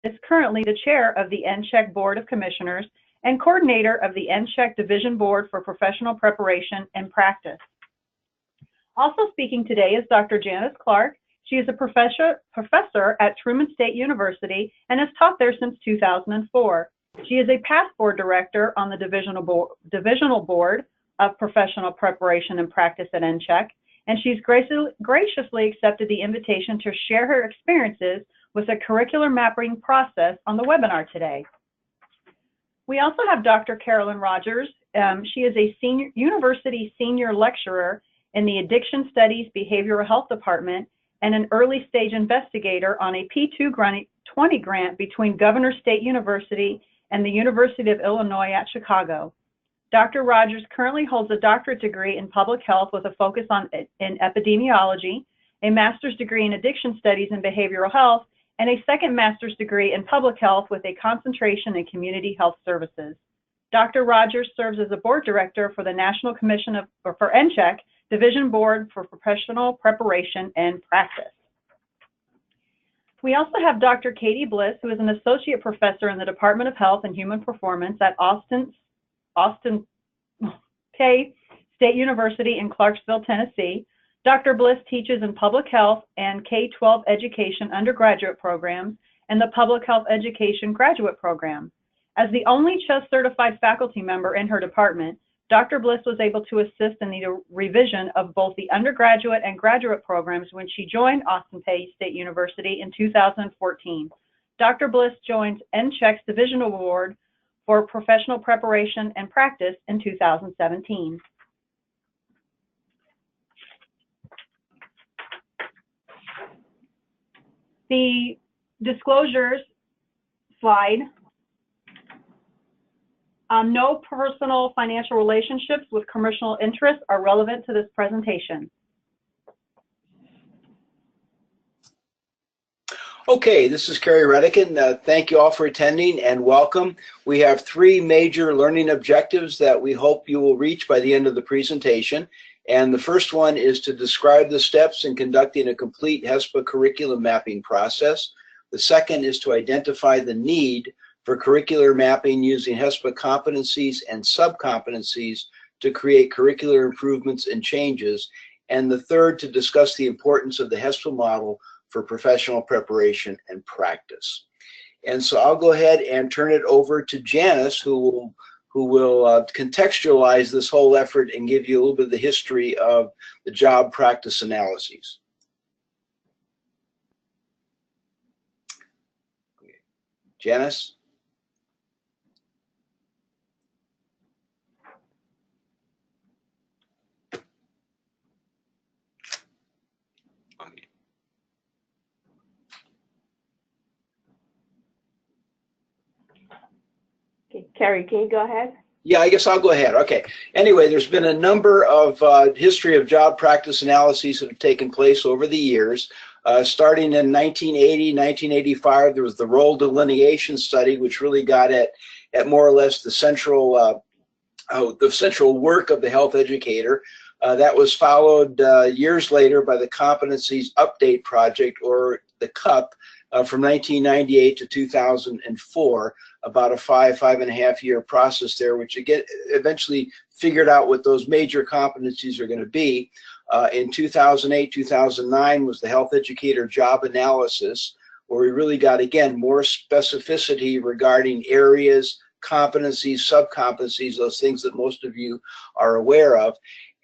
is currently the chair of the NCHEC Board of Commissioners and coordinator of the NCHEC Division Board for Professional Preparation and Practice. Also speaking today is Dr. Janice Clark. She is a professor at Truman State University and has taught there since 2004. She is a past board director on the Divisional Board of Professional Preparation and Practice at NCHEC, and she's graciously accepted the invitation to share her experiences with a curricular mapping process on the webinar today. We also have Dr. Carolyn Rogers. She is a university senior lecturer in the Addiction Studies Behavioral Health Department and an early stage investigator on a P220 grant between Governor State University and the University of Illinois at Chicago. Dr. Rogers currently holds a doctorate degree in public health with a focus in epidemiology, a master's degree in addiction studies and behavioral health, and a second master's degree in public health with a concentration in community health services. Dr. Rogers serves as a board director for the National Commission for NCHEC Division Board for Professional Preparation and Practice. We also have Dr. Katie Bliss, who is an associate professor in the Department of Health and Human Performance at Austin State University in Clarksville, Tennessee. Dr. Bliss teaches in public health and K-12 education undergraduate programs and the public health education graduate program. As the only CHES certified faculty member in her department, Dr. Bliss was able to assist in the revision of both the undergraduate and graduate programs when she joined Austin Peay State University in 2014. Dr. Bliss joins NCHEC's Divisional Board for Professional Preparation and Practice in 2017. The disclosures slide. No personal financial relationships with commercial interests are relevant to this presentation. Okay, this is Kerry Redican. Thank you all for attending and welcome. We have three major learning objectives that we hope you will reach by the end of the presentation. And the first one is to describe the steps in conducting a complete HESPA curriculum mapping process. The second is to identify the need for curricular mapping using HESPA competencies and sub-competencies to create curricular improvements and changes. And the third, to discuss the importance of the HESPA model for professional preparation and practice. And so I'll go ahead and turn it over to Janice, who will contextualize this whole effort and give you a little bit of the history of the job practice analyses. Janice? Kerry, can you go ahead? Yeah, I guess I'll go ahead. Okay. Anyway, there's been a number of history of job practice analyses that have taken place over the years. Starting in 1980, 1985, there was the role delineation study, which really got at more or less the central work of the health educator. That was followed years later by the Competencies Update Project, or the CUP, from 1998 to 2004, about a five and a half year process there, which again eventually figured out what those major competencies are going to be. In 2008, 2009 was the health educator job analysis, where we really got, again, more specificity regarding areas, competencies, sub-competencies, those things that most of you are aware of.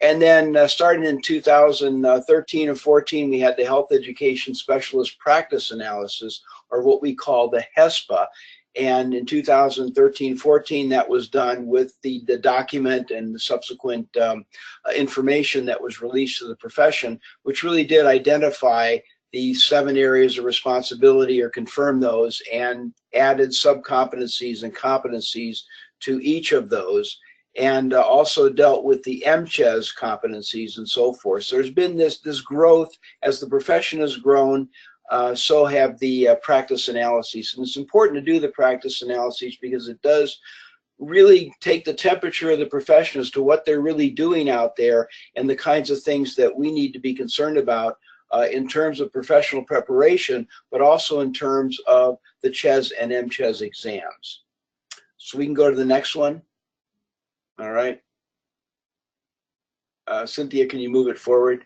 And then starting in 2013 and 14, we had the Health Education Specialist Practice Analysis, or what we call the HESPA. And in 2013-14, that was done with the document and the subsequent information that was released to the profession, which really did identify the 7 areas of responsibility, or confirm those, and added sub-competencies and competencies to each of those, and also dealt with the MCHES competencies and so forth. So there's been this growth as the profession has grown. So have the practice analyses. And it's important to do the practice analyses because it does really take the temperature of the profession as to what they're really doing out there and the kinds of things that we need to be concerned about in terms of professional preparation, but also in terms of the CHES and MCHES exams. So we can go to the next one. All right. Cynthia, can you move it forward?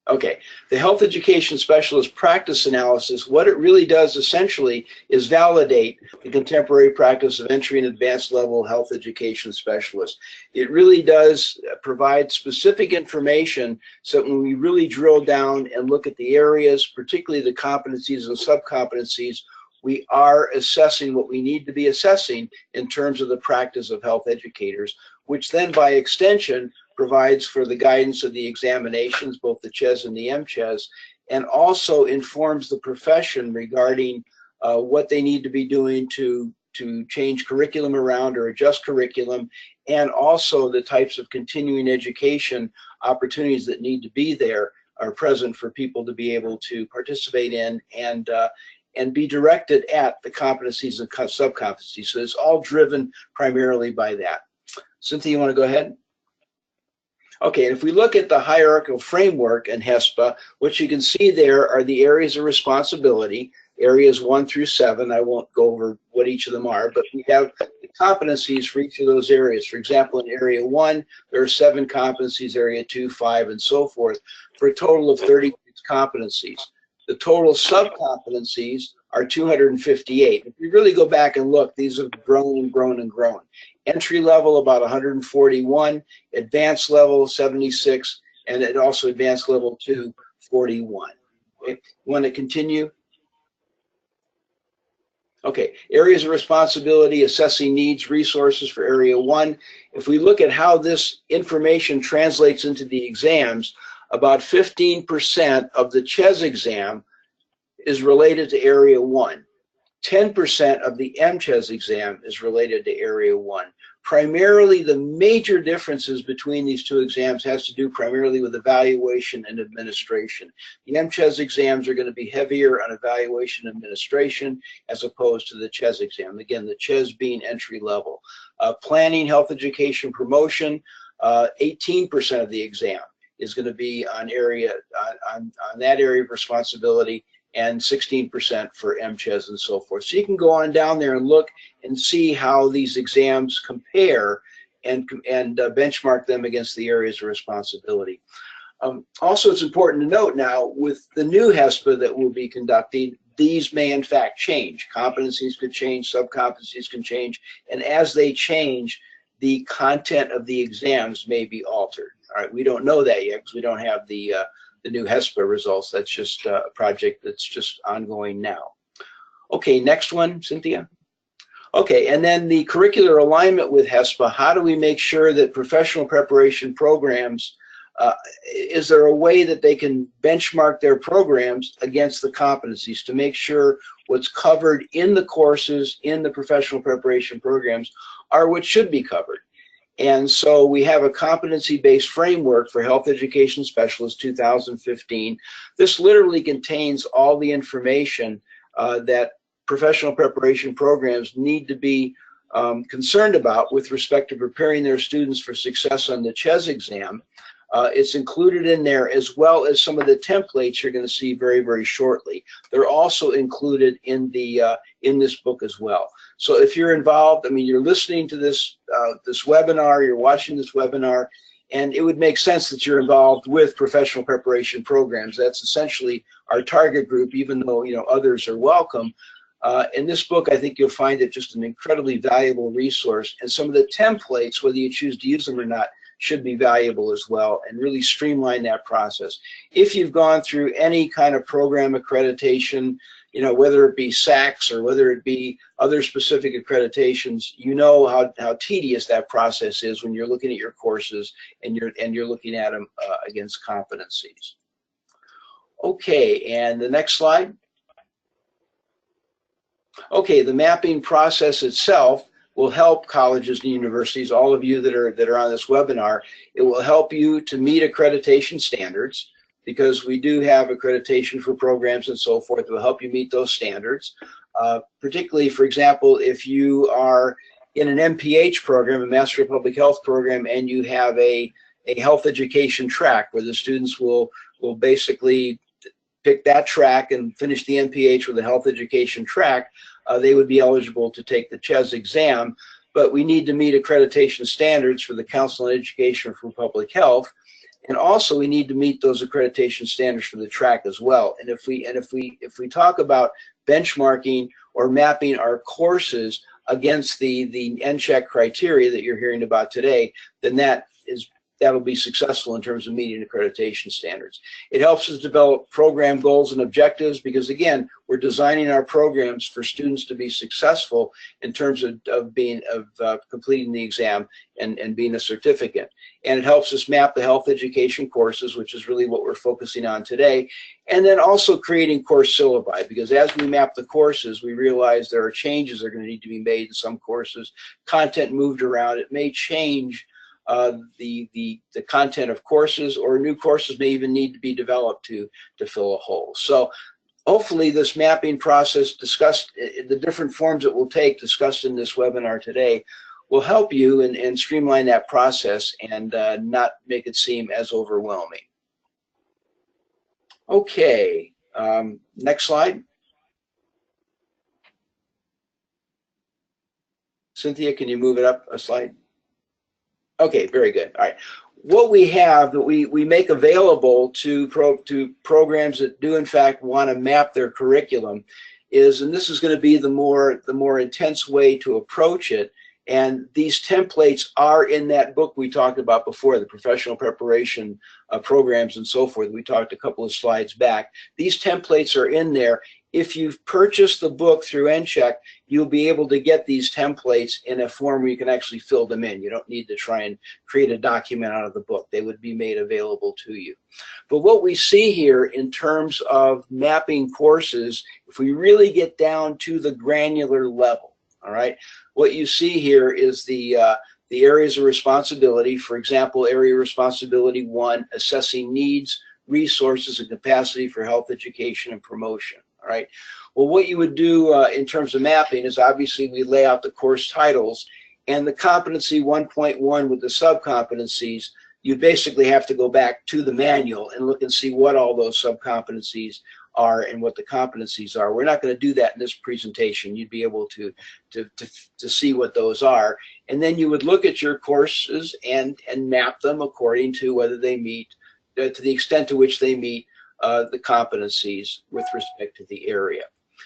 Okay, the health education specialist practice analysis, what it really does essentially is validate the contemporary practice of entry and advanced level health education specialists. It really does provide specific information so that when we really drill down and look at the areas, particularly the competencies and sub-competencies, we are assessing what we need to be assessing in terms of the practice of health educators, which then by extension provides for the guidance of the examinations, both the CHES and the MCHES, and also informs the profession regarding what they need to be doing to change curriculum around or adjust curriculum, and also the types of continuing education opportunities that need to be there are present for people to be able to participate in and be directed at the competencies and sub-competencies. So it's all driven primarily by that. Cynthia, you want to go ahead? Okay, and if we look at the hierarchical framework in HESPA, what you can see there are the areas of responsibility, areas 1 through 7. I won't go over what each of them are, but we have the competencies for each of those areas. For example, in area 1, there are 7 competencies, area 2, 5, and so forth, for a total of 36 competencies. The total sub-competencies are 258. If you really go back and look, these have grown and grown and grown. Entry level about 141, advanced level 76, and it also advanced level 2 41. Okay, you want to continue? Okay, areas of responsibility, assessing needs, resources for area 1. If we look at how this information translates into the exams, about 15% of the CHES exam is related to area 1. 10% of the MCHES exam is related to area 1. Primarily, the major differences between these two exams has to do primarily with evaluation and administration. The MCHES exams are going to be heavier on evaluation and administration as opposed to the CHES exam. Again, the CHES being entry level. Planning, health education, promotion, 18% of the exam is going to be on that area of responsibility, and 16% for MCHES and so forth. So you can go on down there and look and see how these exams compare and benchmark them against the areas of responsibility. Also, it's important to note now, with the new HESPA that we'll be conducting, these may in fact change. Competencies could change, sub-competencies can change, and as they change, the content of the exams may be altered. All right, we don't know that yet because we don't have the new HESPA results. That's just a project that's just ongoing now. Okay, next one, Cynthia. Okay, and then the curricular alignment with HESPA. How do we make sure that professional preparation programs, is there a way that they can benchmark their programs against the competencies to make sure what's covered in the courses, in the professional preparation programs, are what should be covered? And so we have a competency-based framework for health education specialists 2015. This literally contains all the information that professional preparation programs need to be concerned about with respect to preparing their students for success on the CHES exam. It's included in there, as well as some of the templates you're going to see very, very shortly. They're also included in this book as well. So if you're involved, I mean, you're listening to this webinar, you're watching this webinar, and it would make sense that you're involved with professional preparation programs. That's essentially our target group, even though others are welcome. In this book, I think you'll find it just an incredibly valuable resource, and some of the templates, whether you choose to use them or not, should be valuable as well, and really streamline that process. If you've gone through any kind of program accreditation, whether it be SACS or whether it be other specific accreditations, you know how tedious that process is when you're looking at your courses and you're looking at them against competencies. Okay, and the next slide. Okay, the mapping process itself will help colleges and universities, all of you that are on this webinar. It will help you to meet accreditation standards, because we do have accreditation for programs and so forth. It will help you meet those standards. Particularly, for example, if you are in an MPH program, a Master of Public Health program, and you have a health education track where the students will basically pick that track and finish the MPH with a health education track, they would be eligible to take the CHES exam. But we need to meet accreditation standards for the Council on Education for Public Health, and also we need to meet those accreditation standards for the track as well. And if we talk about benchmarking or mapping our courses against the NCHEC criteria that you're hearing about today, then that'll be successful in terms of meeting accreditation standards. It helps us develop program goals and objectives because, again, we're designing our programs for students to be successful in terms of completing the exam and being a certificate. And it helps us map the health education courses, which is really what we're focusing on today. And then also creating course syllabi, because as we map the courses, we realize there are changes that are going to need to be made in some courses. Content moved around. It may change the content of courses, or new courses may even need to be developed to fill a hole. So hopefully this mapping process, discussed the different forms it will take, discussed in this webinar today, will help you and streamline that process and not make it seem as overwhelming. Okay, next slide. Cynthia, can you move it up a slide? Okay, very good. All right. What we have that we make available to programs that do in fact want to map their curriculum is, and this is going to be the more intense way to approach it, and these templates are in that book we talked about before, the professional preparation programs and so forth. We talked a couple of slides back. These templates are in there. If you've purchased the book through NCHEC, you'll be able to get these templates in a form where you can actually fill them in. You don't need to try and create a document out of the book. They would be made available to you. But what we see here in terms of mapping courses, if we really get down to the granular level, all right, what you see here is the areas of responsibility. For example, area responsibility 1, assessing needs, resources, and capacity for health education and promotion. All right. Well, what you would do in terms of mapping is obviously we lay out the course titles, and the competency 1.1 with the sub-competencies, you basically have to go back to the manual and look and see what all those sub-competencies are and what the competencies are. We're not going to do that in this presentation. You'd be able to see what those are, and then you would look at your courses and map them according to whether they meet, to the extent to which they meet the competencies with respect to the area.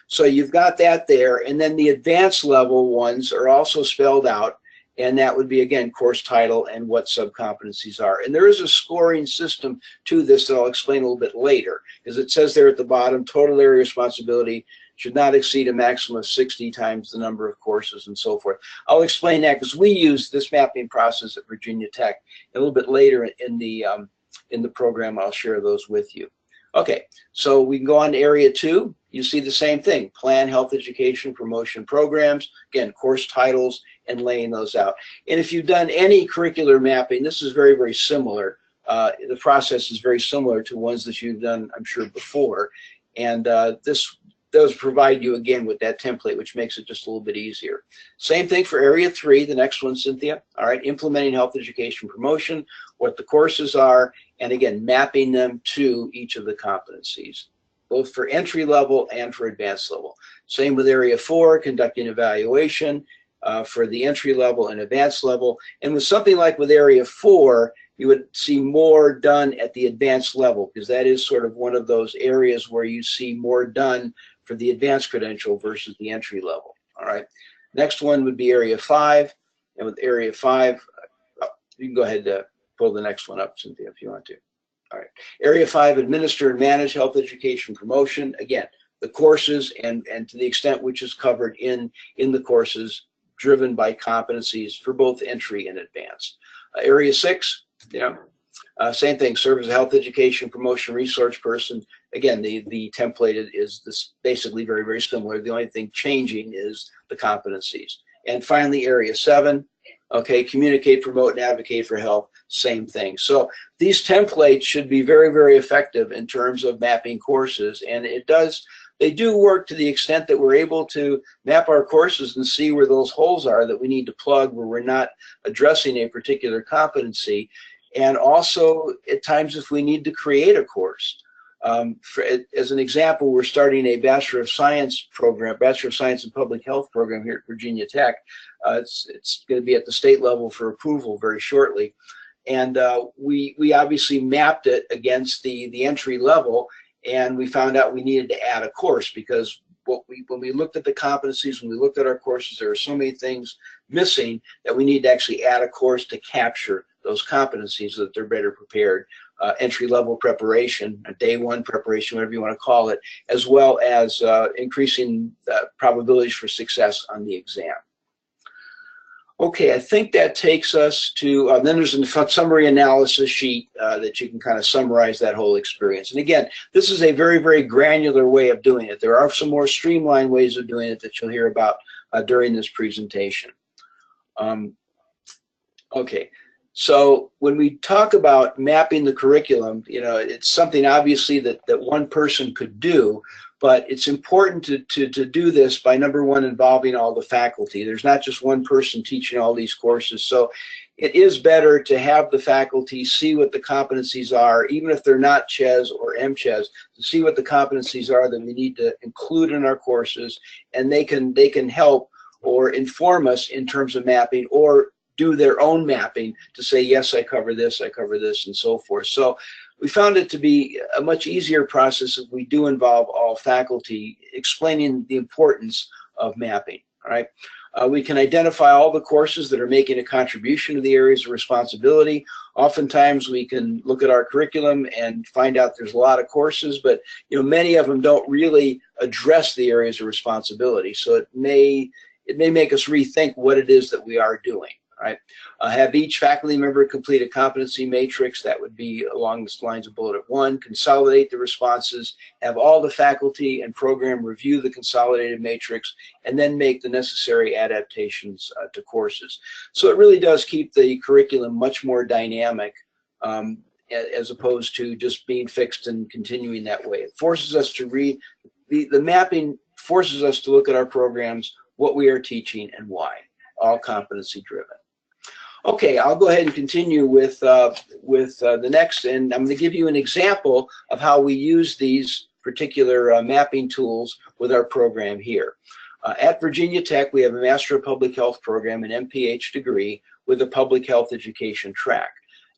So you've got that there, and then the advanced level ones are also spelled out, and that would be, again, course title and what sub-competencies are. And there is a scoring system to this that I'll explain a little bit later, because it says there at the bottom, total area responsibility should not exceed a maximum of 60 times the number of courses and so forth. I'll explain that because we use this mapping process at Virginia Tech. A little bit later in the program, I'll share those with you. Okay, so we can go on to area 2. You see the same thing, plan health education promotion programs, again, course titles and laying those out. And if you've done any curricular mapping, this is very, very similar. The process is very similar to ones that you've done, I'm sure, before. And this does provide you, again, with that template, which makes it just a little bit easier. Same thing for area 3, the next one, Cynthia. All right, implementing health education promotion, what the courses are, and again, mapping them to each of the competencies, both for entry level and for advanced level. Same with area 4, conducting evaluation for the entry level and advanced level. And with something like with area 4, you would see more done at the advanced level, because that is sort of one of those areas where you see more done for the advanced credential versus the entry level. All right. Next one would be area 5. And with area 5, you can go ahead and pull the next one up, Cynthia, if you want to. All right. Area 5, administer and manage health education promotion. Again, the courses and to the extent which is covered in the courses driven by competencies for both entry and advanced. Area 6, same thing, serve as a health education promotion resource person. Again, the template is this basically very, very similar. The only thing changing is the competencies. And finally, area 7, okay, communicate, promote, and advocate for health, same thing. So these templates should be very, very effective in terms of mapping courses, and they do work to the extent that we're able to map our courses and see where those holes are that we need to plug, where we're not addressing a particular competency. And also, at times, if we need to create a course, As an example, we're starting a Bachelor of Science program, Bachelor of Science in Public Health program here at Virginia Tech. It's going to be at the state level for approval very shortly. And we obviously mapped it against the entry level, and we found out we needed to add a course because when we looked at the competencies, when we looked at our courses, there are so many things missing that we need to actually add a course to capture those competencies so that they're better prepared. Entry-level preparation, day one preparation, whatever you want to call it, as well as increasing probabilities for success on the exam. Okay, I think that takes us to, then there's a summary analysis sheet that you can kind of summarize that whole experience. And again, this is a very, very granular way of doing it. There are some more streamlined ways of doing it that you'll hear about during this presentation. Okay, so when we talk about mapping the curriculum, you know, it's something obviously that one person could do, but it's important to do this by, number one, involving all the faculty. There's not just one person teaching all these courses, so it is better to have the faculty see what the competencies are, even if they're not CHES or MCHES, to see what the competencies are that we need to include in our courses, and they can help or inform us in terms of mapping, or do their own mapping to say, yes, I cover this, and so forth. So we found it to be a much easier process if we do involve all faculty explaining the importance of mapping. All right. We can identify all the courses that are making a contribution to the areas of responsibility. Oftentimes we can look at our curriculum and find out there's a lot of courses, but you know, many of them don't really address the areas of responsibility. So it may make us rethink what it is that we are doing. Right. Have each faculty member complete a competency matrix. That would be along the lines of bullet 1. Consolidate the responses. Have all the faculty and program review the consolidated matrix, and then make the necessary adaptations to courses. So it really does keep the curriculum much more dynamic, as opposed to just being fixed and continuing that way. It forces us to read. The mapping forces us to look at our programs, what we are teaching, and why. All competency driven. Okay, I'll go ahead and continue with the next, and I'm going to give you an example of how we use these particular mapping tools with our program here. At Virginia Tech, we have a Master of Public Health program, an MPH degree, with a public health education track.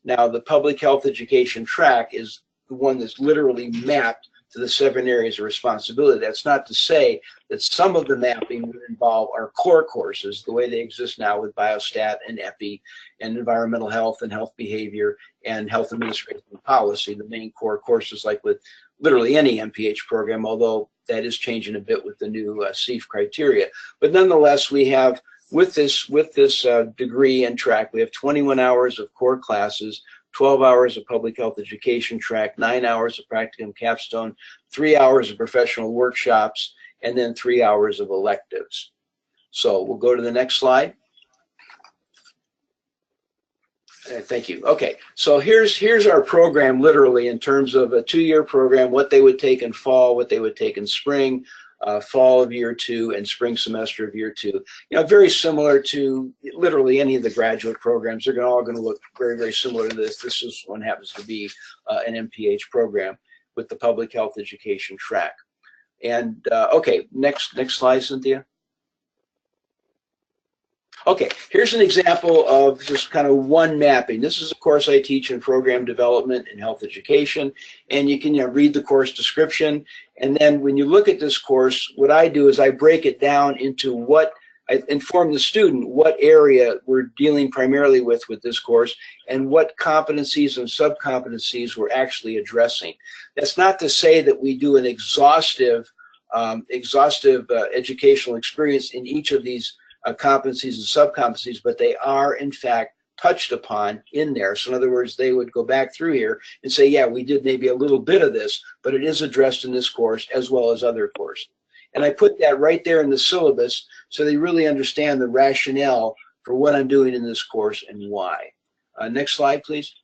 Now, the public health education track is the one that's literally mapped to the 7 areas of responsibility. That's not to say that some of the mapping would involve our core courses, the way they exist now with biostat and EPI and environmental health and health behavior and health administration and policy, the main core courses like with literally any MPH program, although that is changing a bit with the new CEF criteria. But nonetheless, we have, with this degree and track, we have 21 hours of core classes, 12 hours of public health education track, 9 hours of practicum capstone, 3 hours of professional workshops, and then 3 hours of electives. So we'll go to the next slide. Thank you. Okay, so here's our program literally in terms of a 2-year program, what they would take in fall, what they would take in spring, fall of year 2 and spring semester of year 2. You know, very similar to literally any of the graduate programs. They're all going to look very, very similar to this. This one happens to be an MPH program with the public health education track. And okay, next slide, Cynthia. Okay, here's an example of just kind of one mapping. This is a course I teach in program development and health education, and you can read the course description. And then when you look at this course, what I do is I break it down into what I inform the student what area we're dealing primarily with this course and what competencies and sub-competencies we're actually addressing. That's not to say that we do an exhaustive educational experience in each of these competencies and sub-competencies, but they are in fact touched upon in there. So in other words, they would go back through here and say, yeah, we did maybe a little bit of this, but it is addressed in this course as well as other courses. And I put that right there in the syllabus so they really understand the rationale for what I'm doing in this course and why. Next slide, please.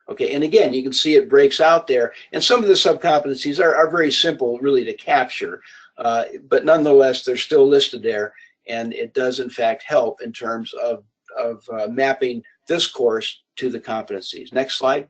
Okay, and again, you can see it breaks out there. And some of the sub-competencies are very simple really to capture. But nonetheless, they're still listed there, and it does in fact help in terms of mapping this course to the competencies. Next slide.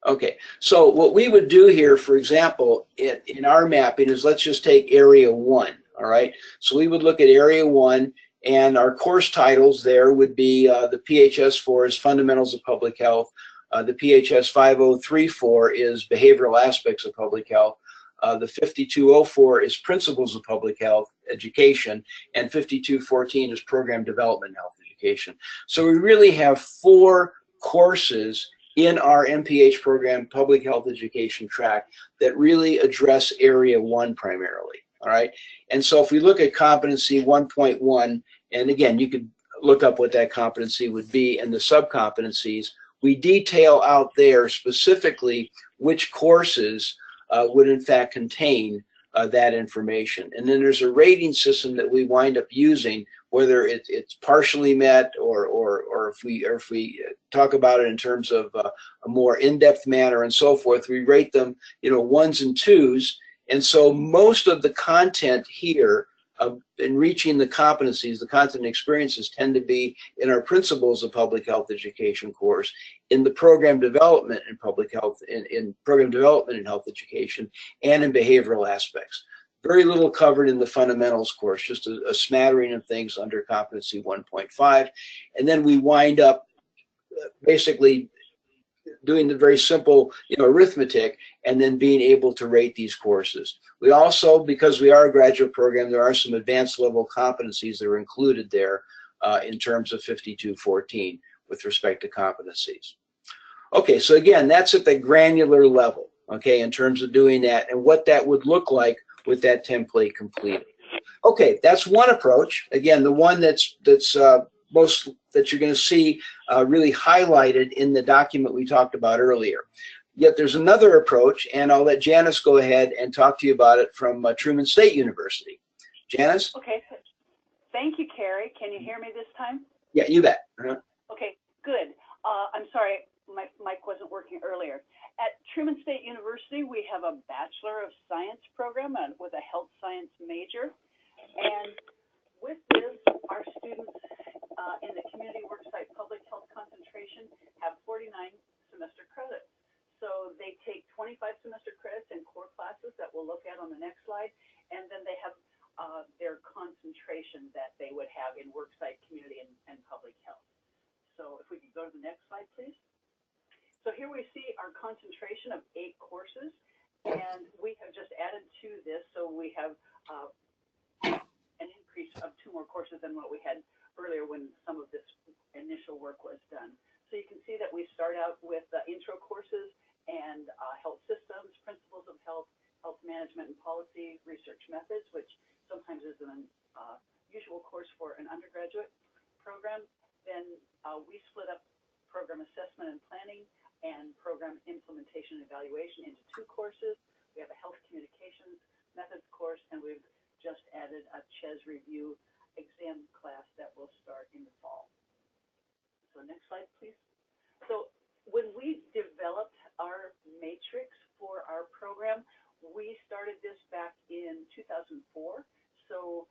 Okay, so what we would do here, for example, in our mapping is let's just take area 1, all right? So we would look at area 1, and our course titles there would be the PHS 4 is Fundamentals of Public Health, the PHS 5034 is Behavioral Aspects of Public Health, the 5204 is Principles of Public Health Education, and 5214 is Program Development and Health Education. So we really have 4 courses in our MPH program, Public Health Education track, that really address area 1 primarily, all right? And so if we look at competency 1.1, and again, you could look up what that competency would be, and the sub-competencies, we detail out there specifically which courses would in fact contain that information. And then there's a rating system that we wind up using, whether it's partially met or if we talk about it in terms of a more in-depth manner and so forth. We rate them, you know, 1s and 2s. And so most of the content here in reaching the competencies, the content and experiences, tend to be in our Principles of Public Health Education course, in the Program Development in Public Health, in Program Development in Health Education, and in Behavioral Aspects. Very little covered in the Fundamentals course, just a smattering of things under Competency 1.5. And then we wind up basically doing the very simple, you know, arithmetic, and then being able to rate these courses. We also, because we are a graduate program, there are some advanced level competencies that are included there in terms of 5214 with respect to competencies. Okay, so again, that's at the granular level, okay, in terms of doing that and what that would look like with that template completed. Okay, that's one approach. Again, the one that's most that you're going to see really highlighted in the document we talked about earlier. Yet there's another approach, and I'll let Janice go ahead and talk to you about it from Truman State University. Janice? Okay, thank you, Carrie. Can you hear me this time? Yeah, you bet. Okay, good. I'm sorry, my mic wasn't working earlier. At Truman State University, we have a Bachelor of Science program with a health science major. And with this, our students in the community worksite public health concentration have 49 semester credits. So they take 25 semester credits in core classes that we'll look at on the next slide, and then they have their concentration that they would have in worksite community and public health. So if we could go to the next slide, please. So here we see our concentration of 8 courses, and we have just added to this, so we have an increase of 2 more courses than what we had earlier when some of this initial work was done. So you can see that we start out with intro courses and health systems, principles of health, health management and policy, research methods, which sometimes is an usual course for an undergraduate program. Then we split up program assessment and planning and program implementation and evaluation into 2 courses. We have a health communications methods course, and we've just added a CHES review exam class that will start in the fall. So next slide, please. So when we developed our matrix for our program, we started this back in 2004. So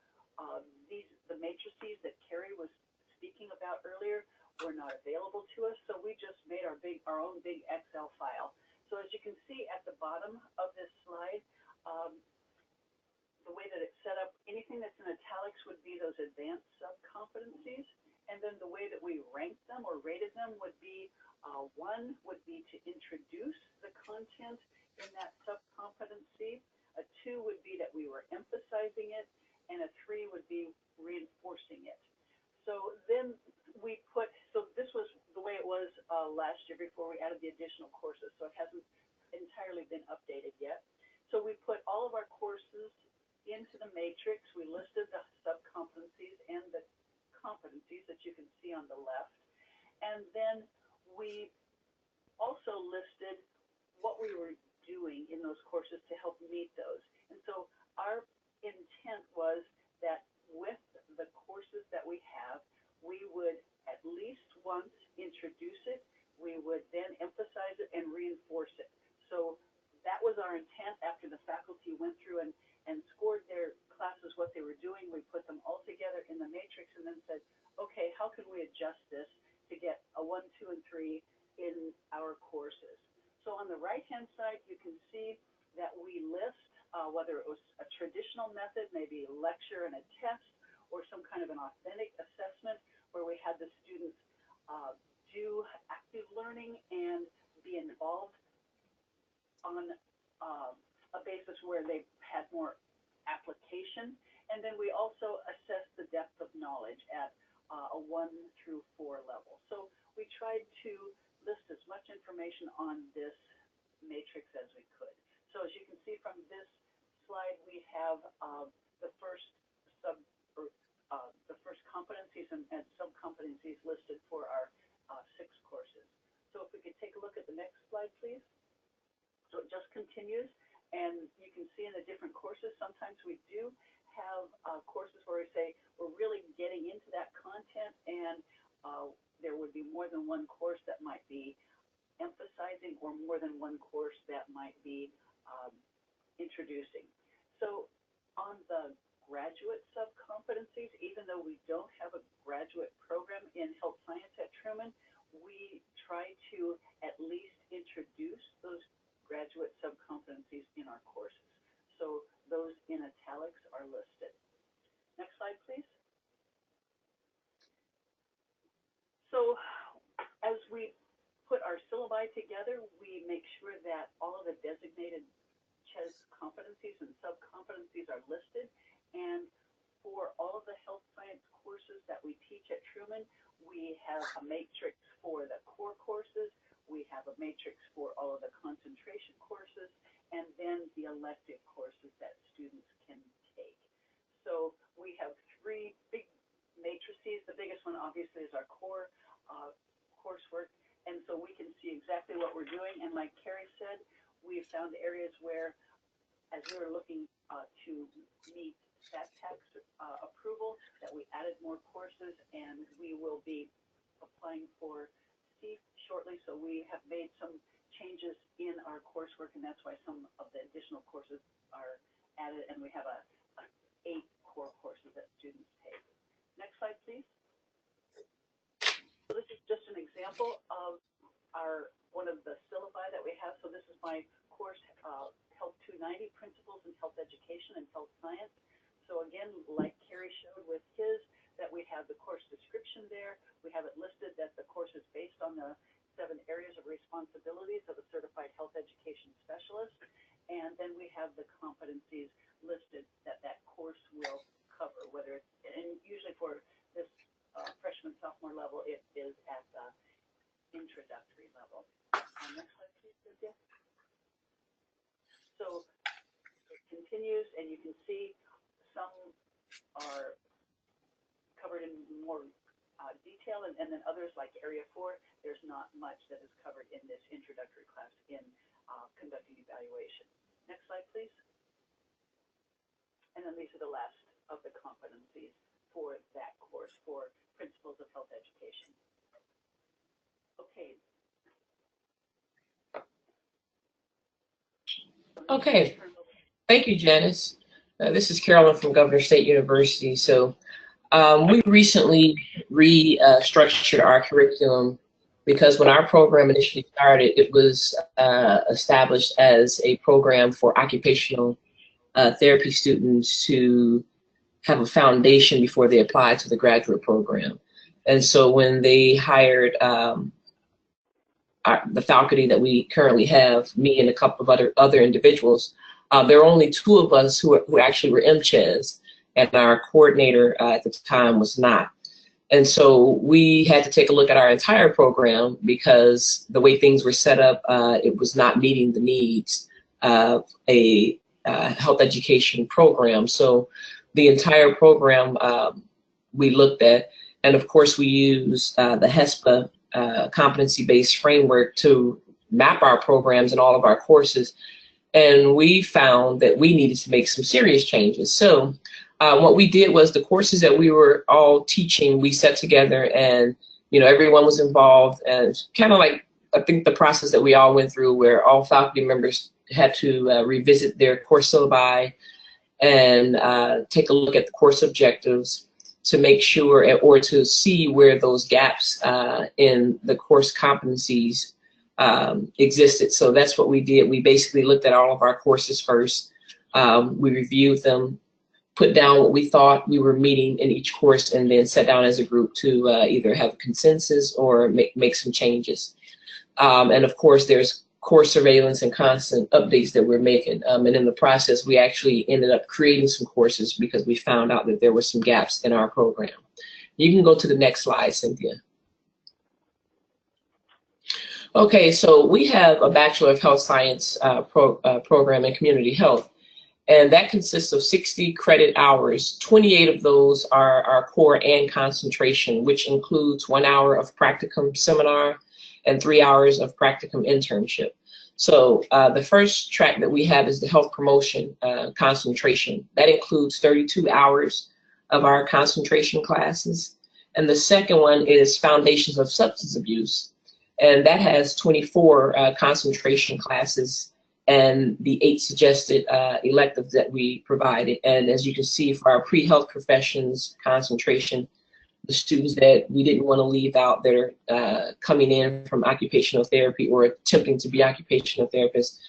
the matrices that Carrie was speaking about earlier were not available to us, so we just made our own big Excel file. So as you can see at the bottom of this slide, the way that it's set up, anything that's in italics would be those advanced sub-competencies, and then the way that we ranked them or rated them would be 1 would be to introduce the content in that sub-competency, a 2 would be that we were emphasizing it, and a 3 would be reinforcing it. So then we put, so this was the way it was last year before we added the additional courses, so it hasn't entirely been updated yet. So we put all of our courses into the matrix. We listed the sub-competencies and the competencies that you can see on the left. And then we also listed what we were doing in those courses to help meet those. And so our intent was that with the courses that we have, we would at least once introduce it, we would then emphasize it and reinforce it. So that was our intent after the faculty went through and scored their classes, what they were doing. We put them all together in the matrix and then said, okay, how can we adjust this to get a 1, 2, and 3 in our courses? So on the whether it was a traditional method, maybe a lecture and a test, or some kind of an authentic assessment where we had the students do active learning and be involved on a basis where they had more application. And then we also assessed the depth of knowledge at a 1 through 4 level. So we tried to list as much information on this matrix as we could. So as you can see from this slide, we have the first competencies and sub-competencies listed for our 6 courses. So if we could take a look at the next slide, please. So it just continues, and you can see in the different courses, sometimes we do have courses where we say we're really getting into that content, and there would be more than one course that might be emphasizing, or more than one course that might be introducing. So on the graduate sub-competencies, even though we don't have a graduate program in health science at Truman, we try to at least introduce those graduate sub-competencies in our courses. So those in italics are listed. Next slide, please. So as we put our syllabi together, we make sure that all of the designated HES competencies and sub-competencies are listed. And for all of the health science courses that we teach at Truman, we have a matrix for the core courses, we have a matrix for all of the concentration courses, and then the elective courses that students can take. So we have 3 big matrices. The biggest one obviously is our core coursework, and so we can see exactly what we're doing. And like Carrie said, we found areas where, as we were looking to meet stat tax approval, that we added more courses, and we will be applying for C shortly. So we have made some changes in our coursework, and that's why some of the additional courses are added, and we have 8 core courses that students take. Next slide, please. So this is just an example of one of the syllabi that we have. So this is my course, Health 290, Principles in Health Education and Health Science. So again, like Carrie showed with his, that we have the course description there. We have it listed that the course is based on the 7 areas of responsibilities of a certified health education specialist. And then we have the competencies listed that that course will cover, whether it's, and usually for this freshman, sophomore level, it is at the introductory level. Next slide, please, Cynthia. So it continues, and you can see some are covered in more detail, and then others, like Area 4, there's not much that is covered in this introductory class in conducting evaluation. Next slide, please. And then these are the last of the competencies for that course, for Principles of Health Education. Okay. Okay. Thank you, Janice. This is Carolyn from Governor State University. So we recently restructured our curriculum because when our program initially started, it was established as a program for occupational therapy students to have a foundation before they apply to the graduate program. And so when they hired the faculty that we currently have, me and a couple of other individuals, there were only 2 of us who actually were MCHES, and our coordinator at the time was not. And so we had to take a look at our entire program because the way things were set up, it was not meeting the needs of a health education program. So the entire program we looked at, and of course we used the HESPA competency-based framework to map our programs and all of our courses. And we found that we needed to make some serious changes. So what we did was the courses that we were all teaching, we set together, and everyone was involved, and kind of like I think the process that we all went through, where all faculty members had to revisit their course syllabi and take a look at the course objectives to make sure, or to see where those gaps in the course competencies existed. So that's what we did. We basically looked at all of our courses first, We reviewed them, put down what we thought we were meeting in each course, and then sat down as a group to either have a consensus or make some changes. And of course, there's course surveillance and constant updates that we're making. And in the process, we actually ended up creating some courses because we found out that there were some gaps in our program. You can go to the next slide, Cynthia. Okay, so we have a Bachelor of Health Science program in community health, and that consists of 60 credit hours. 28 of those are our core and concentration, which includes 1 hour of practicum seminar and 3 hours of practicum internship. So the first track that we have is the health promotion concentration. That includes 32 hours of our concentration classes. And the second one is Foundations of Substance Abuse. And that has 24 concentration classes and the 8 suggested electives that we provided. And as you can see, for our pre-health professions concentration, the students that we didn't want to leave out that are coming in from occupational therapy or attempting to be occupational therapists,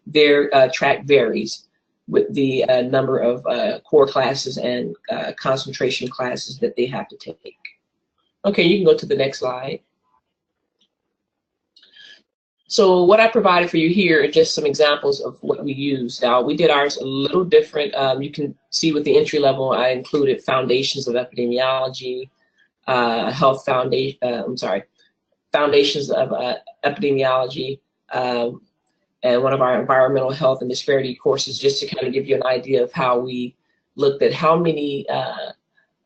their track varies with the number of core classes and concentration classes that they have to take. Okay, you can go to the next slide. So what I provided for you here are just some examples of what we use. Now, we did ours a little different. You can see with the entry level, I included Foundations of Epidemiology, Foundations of Epidemiology, and one of our environmental health and disparity courses, just to kind of give you an idea of how we looked at how many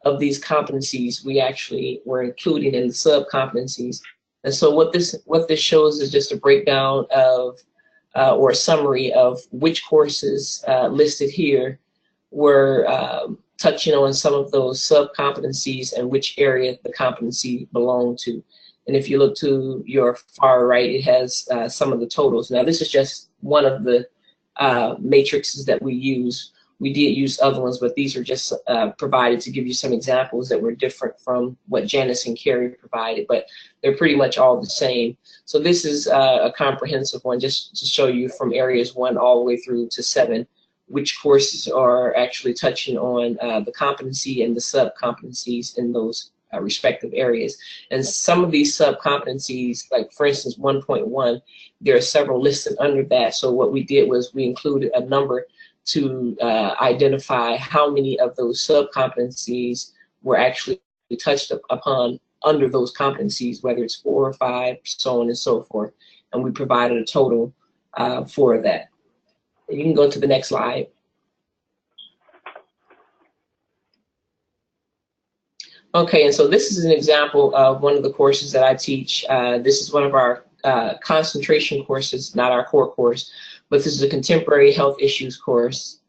of these competencies we actually were including in the sub-competencies. And so what this shows is just a breakdown of or a summary of which courses listed here were touching on some of those sub-competencies and which area the competency belonged to. And if you look to your far right, it has some of the totals. Now, this is just one of the matrices that we use. We did use other ones, but these are just provided to give you some examples that were different from what Janice and Carrie provided, but they're pretty much all the same. So this is a comprehensive one just to show you from areas 1 all the way through to 7, which courses are actually touching on the competency and the sub-competencies in those respective areas. And some of these sub-competencies, like for instance 1.1, there are several listed under that. So what we did was we included a number to identify how many of those sub-competencies were actually touched upon under those competencies, whether it's 4 or 5, so on and so forth. And we provided a total for that. You can go to the next slide. Okay, and so this is an example of one of the courses that I teach. This is one of our concentration courses, not our core course, but this is a contemporary health issues course.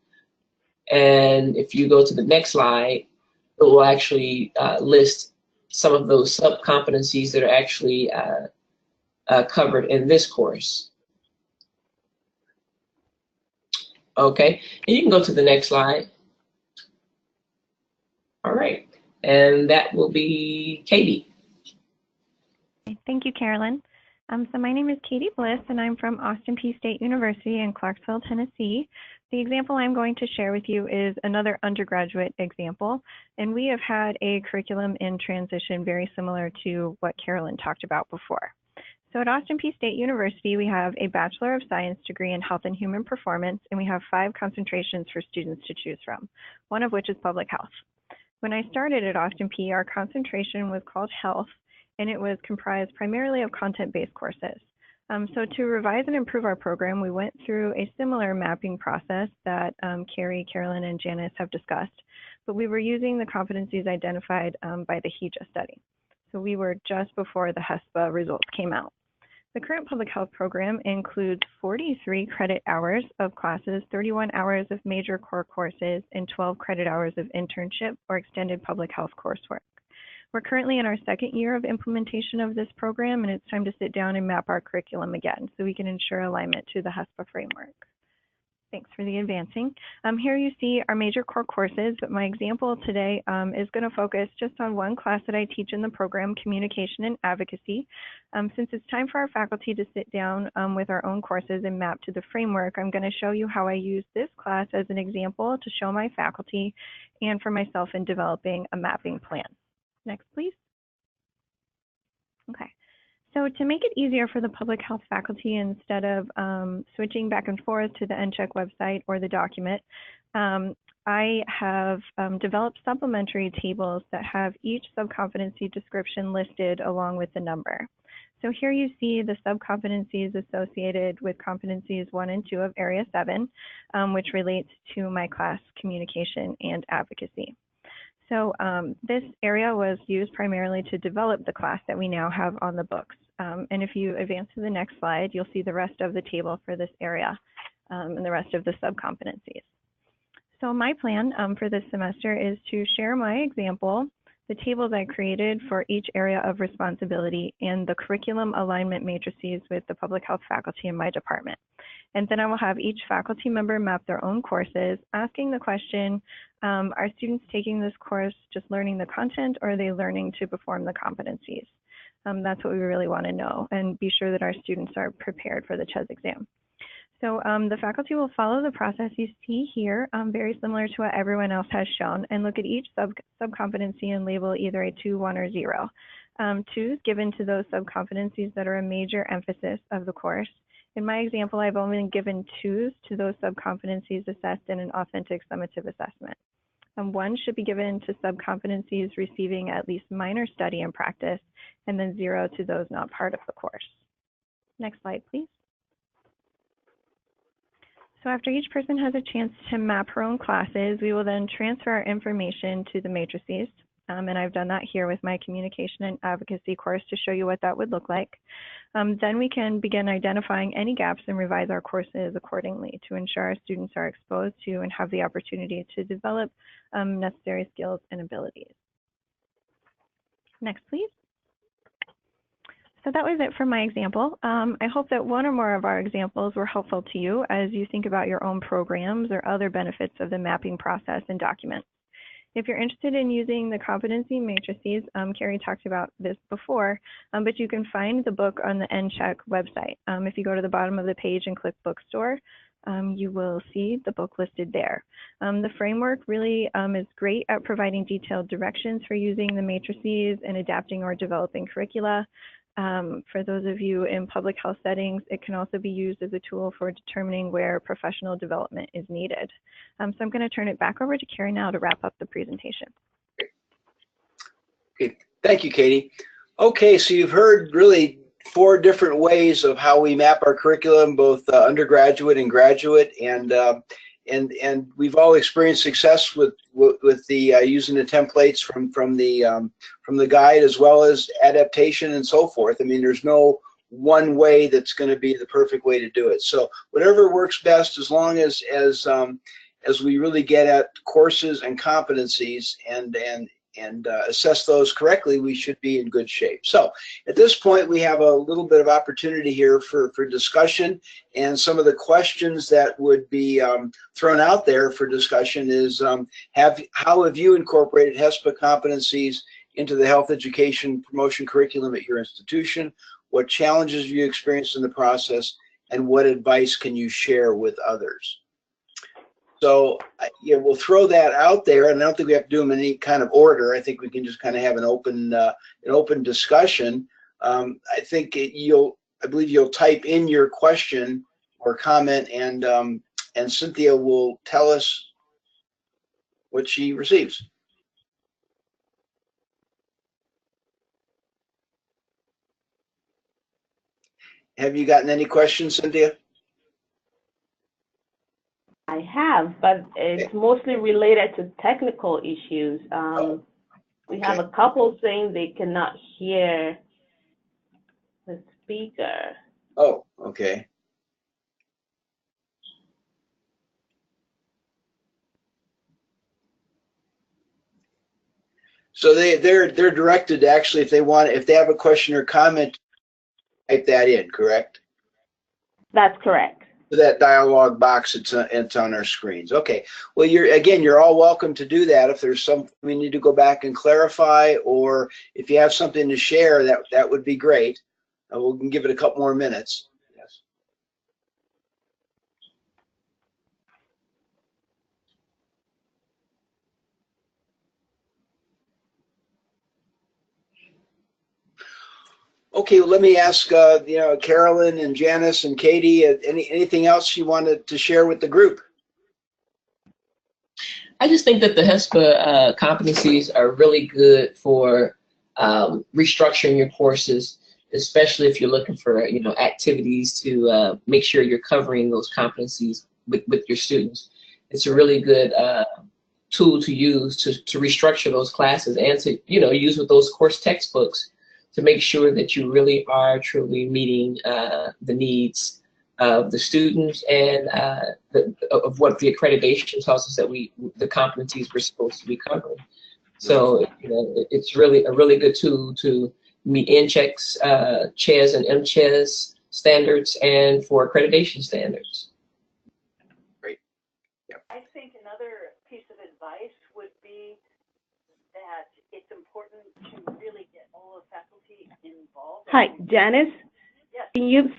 And if you go to the next slide, it will actually list some of those sub-competencies that are actually covered in this course. Okay, and you can go to the next slide. All right, and that will be Katie. Thank you, Carolyn. So my name is Katie Bliss, and I'm from Austin Peay State University in Clarksville, Tennessee. The example I'm going to share with you is another undergraduate example, and we have had a curriculum in transition very similar to what Carolyn talked about before. So at Austin Peay State University, we have a Bachelor of Science degree in Health and Human Performance, and we have 5 concentrations for students to choose from, one of which is Public Health. When I started at Austin Peay, our concentration was called Health, and it was comprised primarily of content-based courses. So to revise and improve our program, we went through a similar mapping process that Carrie, Carolyn, and Janice have discussed, but we were using the competencies identified by the HESPA study. So we were just before the HESPA results came out. The current public health program includes 43 credit hours of classes, 31 hours of major core courses, and 12 credit hours of internship or extended public health coursework. We're currently in our 2nd year of implementation of this program, and it's time to sit down and map our curriculum again so we can ensure alignment to the HESPA framework. Thanks for the advancing. Here you see our major core courses, but my example today is going to focus just on one class that I teach in the program, Communication and Advocacy. Since it's time for our faculty to sit down with our own courses and map to the framework, I'm going to show you how I use this class as an example to show my faculty and for myself in developing a mapping plan. Next, please. Okay. So to make it easier for the public health faculty, instead of switching back and forth to the NCHEC website or the document, I have developed supplementary tables that have each subcompetency description listed along with the number. So here you see the subcompetencies associated with competencies 1 and 2 of Area 7, which relates to my class, Communication and Advocacy. So this area was used primarily to develop the class that we now have on the books. And if you advance to the next slide, you'll see the rest of the table for this area and the rest of the subcompetencies. So my plan for this semester is to share my example, the tables I created for each area of responsibility, and the curriculum alignment matrices with the public health faculty in my department. And then I will have each faculty member map their own courses, asking the question, are students taking this course just learning the content, or are they learning to perform the competencies? That's what we really want to know, and be sure that our students are prepared for the CHES exam. So the faculty will follow the process you see here, very similar to what everyone else has shown, and look at each subcompetency and label either a 2, 1, or 0. 2s given to those subcompetencies that are a major emphasis of the course. In my example, I've only given 2s to those subcompetencies assessed in an authentic summative assessment. 1 should be given to subcompetencies receiving at least minor study and practice, and then 0 to those not part of the course. Next slide, please. So after each person has a chance to map her own classes, we will then transfer our information to the matrices. And I've done that here with my Communication and Advocacy course to show you what that would look like. Then we can begin identifying any gaps and revise our courses accordingly to ensure our students are exposed to and have the opportunity to develop necessary skills and abilities. Next, please. So that was it for my example. I hope that one or more of our examples were helpful to you as you think about your own programs or other benefits of the mapping process and documents. If you're interested in using the competency matrices, Carrie talked about this before, but you can find the book on the NCHEC website. If you go to the bottom of the page and click Bookstore, you will see the book listed there. The framework really is great at providing detailed directions for using the matrices and adapting or developing curricula. For those of you in public health settings, it can also be used as a tool for determining where professional development is needed. So I'm going to turn it back over to Carrie now to wrap up the presentation. Okay, thank you, Katie. Okay, so you've heard really 4 different ways of how we map our curriculum, both undergraduate and graduate, and we've all experienced success with the using the templates from the guide, as well as adaptation and so forth. I mean, there's no one way that's going to be the perfect way to do it. So whatever works best, as long as we really get at courses and competencies and assess those correctly, we should be in good shape. So at this point, we have a little bit of opportunity here for discussion, and some of the questions that would be thrown out there for discussion is how have you incorporated HESPA competencies into the health education promotion curriculum at your institution? What challenges have you experienced in the process, and what advice can you share with others? So yeah, we'll throw that out there, and I don't think we have to do them in any kind of order. I think we can just kind of have an open discussion. I believe you'll type in your question or comment, and Cynthia will tell us what she receives. Have you gotten any questions, Cynthia? I have, but it's mostly related to technical issues. We have a couple saying they cannot hear the speaker. Oh, okay. So they're directed to actually, if they have a question or comment, type that in, correct? That's correct. that dialog box. It's on our screens. Okay. Well, you're all welcome to do that. If there's something we need to go back and clarify, or if you have something to share, that would be great. We can give it a couple more minutes. Yes. Okay, well, let me ask, Carolyn and Janice and Katie, anything else you wanted to share with the group? I just think that the HESPA competencies are really good for restructuring your courses, especially if you're looking for activities to make sure you're covering those competencies with your students. It's a really good tool to use to restructure those classes and to use with those course textbooks to make sure that you really are truly meeting the needs of the students and of what the accreditation tells us that the competencies we're supposed to be covering. So it's really a really good tool to meet NCHEC's CHES and MCHES standards and for accreditation standards. Great. Yep. I think another piece of advice would be that it's important to really get all the faculty involved. Hi, Janice. Yes. Can you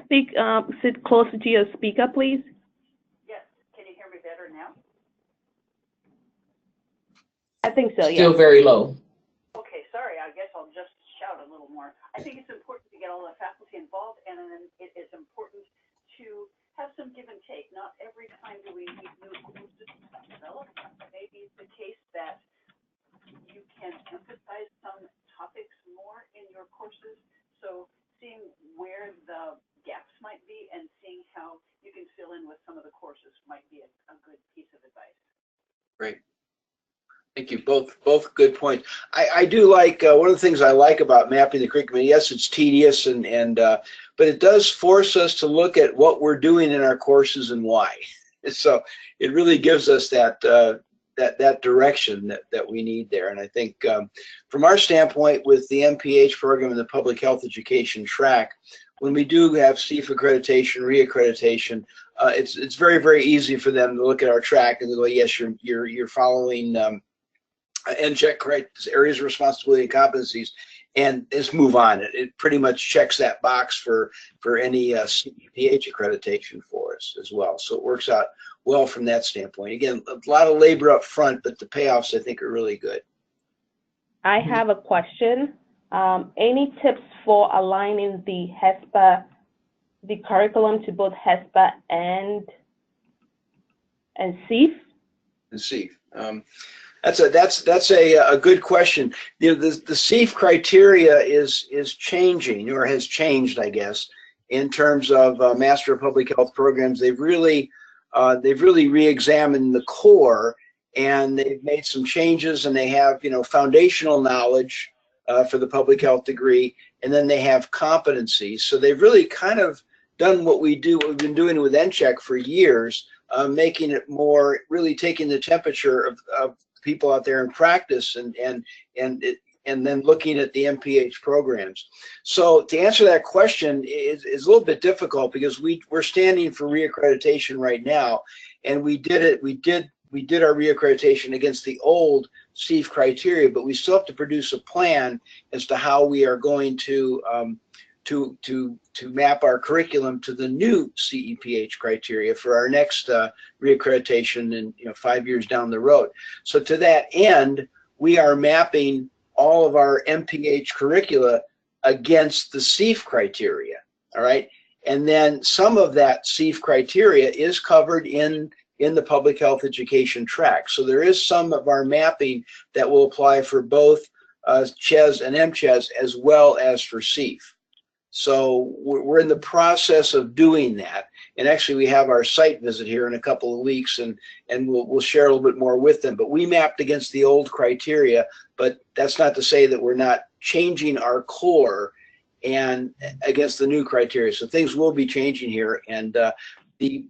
sit closer to your speaker, please? Yes. Can you hear me better now? I think so, Still yeah. very low. Okay, sorry. I guess I'll just shout a little more. I think it's important to get all the faculty involved, and then it is important to have some give and take. Not every time do we need new courses developed. Maybe it's the case that you can emphasize some topics more in your courses. So seeing where the gaps might be and seeing how you can fill in with some of the courses might be a good piece of advice. Great. Thank you. Both good points. I do like one of the things I like about mapping the curriculum. Yes, it's tedious but it does force us to look at what we're doing in our courses and why. So it really gives us that direction that we need there. And I think from our standpoint with the MPH program and the public health education track, when we do have CEF accreditation, reaccreditation, it's very, very easy for them to look at our track and go, yes, you're following NCHEC areas of responsibility and competencies, and just move on. It pretty much checks that box for any CEPH accreditation for us as well. So it works out well from that standpoint. Again, a lot of labor up front, but the payoffs I think are really good. I have a question. Any tips for aligning the HESPA, the curriculum to both HESPA and CEF? And CEF. That's a good question. The CEF criteria is changing, or has changed, I guess, in terms of Master of Public Health programs. They've really re-examined the core, and they've made some changes, and they have foundational knowledge for the public health degree, and then they have competencies. So they've really kind of done what we've been doing with NCHEC for years, making it more, really taking the temperature of people out there in practice and then looking at the MPH programs. So to answer that question is a little bit difficult because we're standing for reaccreditation right now, and we did our reaccreditation against the old CEF criteria, but we still have to produce a plan as to how we are going to map our curriculum to the new CEPH criteria for our next reaccreditation in 5 years down the road. So to that end, we are mapping all of our MPH curricula against the CEF criteria. All right, and then some of that CEF criteria is covered in the public health education track. So there is some of our mapping that will apply for both CHES and MCHES as well as for CEF. So we're in the process of doing that, and actually we have our site visit here in a couple of weeks, and we'll share a little bit more with them. But we mapped against the old criteria, but that's not to say that we're not changing our core and against the new criteria. So things will be changing here, and the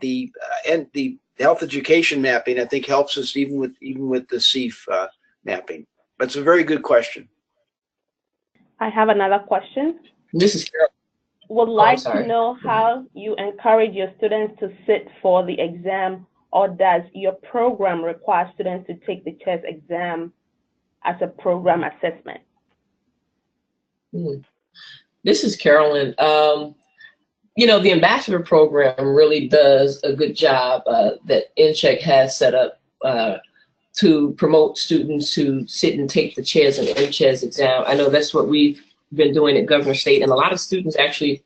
health education mapping I think helps us even with the CEF mapping. That's a very good question. I have another question. This is Carol. would like to sorry. know how you encourage your students to sit for the exam, or does your program require students to take the CHES exam as a program assessment? This is Carolyn. You know, the ambassador program really does a good job that NCHEC has set up to promote students to sit and take the CHES and MCHES exam. I know that's what we've been doing at Governor State, and a lot of students actually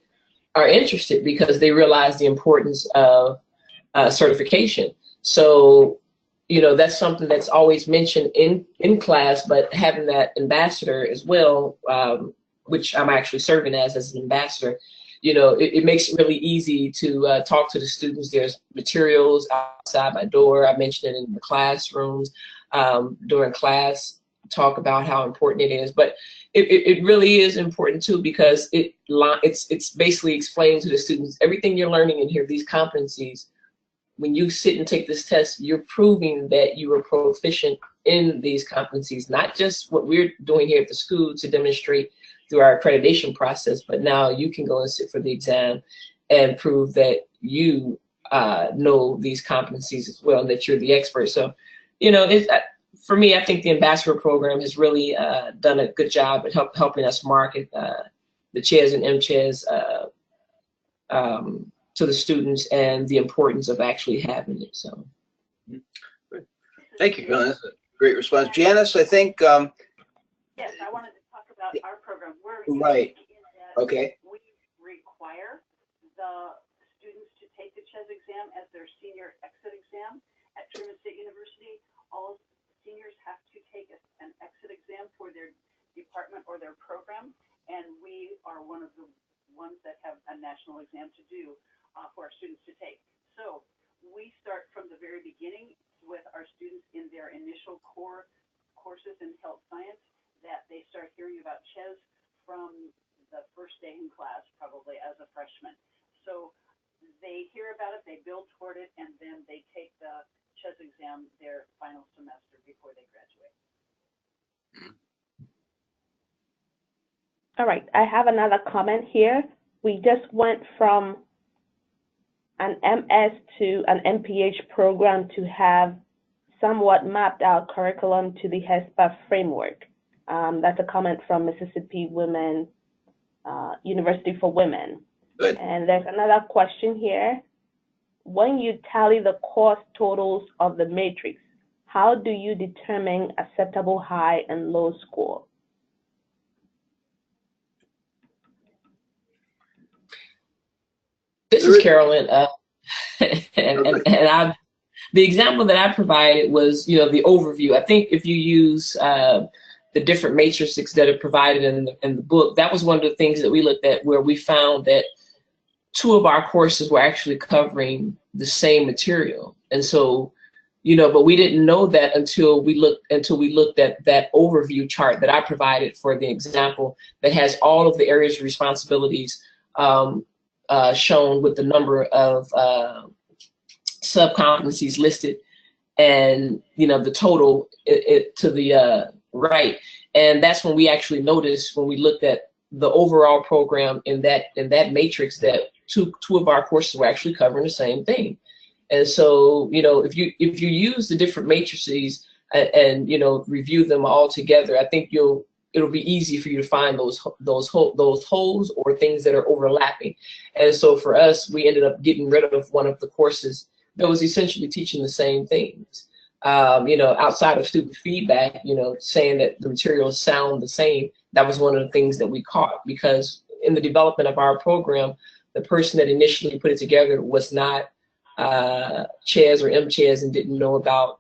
are interested because they realize the importance of certification. So, you know, that's something that's always mentioned in class, but having that ambassador as well, which I'm actually serving as an ambassador, you know, it makes it really easy to talk to the students. There's materials outside my door. I mentioned it in the classrooms during class, talk about how important it is. But it really is important too, because it's basically explaining to the students everything you're learning in here, these competencies. When you sit and take this test, you're proving that you are proficient in these competencies, not just what we're doing here at the school to demonstrate through our accreditation process, but now you can go and sit for the exam and prove that you know these competencies as well, and that you're the expert. So, you know, for me, I think the ambassador program has really done a good job at helping us market the CHES and MCHES to the students and the importance of actually having it. So, thank you, Carolyn. That's a great response. Janice, I think. Yes, I wanted to talk about our program. We're Right. in that Okay. we require the students to take the CHES exam as their senior exit exam at Truman State University. All seniors have to take an exit exam for their department or their program, and we are one of the ones that have a national exam to do for our students to take. So we start from the very beginning with our students in their initial core courses in health science, that they start hearing about CHES from the first day in class, probably as a freshman. So they hear about it, they build toward it, and then they take the CHES exam their final semester before they graduate. All right, I have another comment here. We just went from an MS to an MPH program to have somewhat mapped out curriculum to the HESPA framework. That's a comment from Mississippi Women, University for Women. Good. And there's another question here. When you tally the course totals of the matrix, how do you determine acceptable high and low score? this is Carolyn, and the example that I provided was, you know, the overview. I think if you use the different matrices that are provided in the book, that was one of the things that we looked at, where we found that 2 of our courses were actually covering the same material. And so, you know, but we didn't know that until we looked at that overview chart that I provided for the example, that has all of the areas of responsibilities shown with the number of sub-competencies listed, and, you know, the total to the right. And that's when we actually noticed, when we looked at the overall program in that matrix, that two of our courses were actually covering the same thing. And so, you know, if you use the different matrices and you know, review them all together, I think it'll be easy for you to find those holes or things that are overlapping. And so for us, we ended up getting rid of one of the courses that was essentially teaching the same things. You know, outside of student feedback, you know, saying that the materials sound the same, that was one of the things that we caught, because in the development of our program, the person that initially put it together was not CHES or MCHES and didn't know about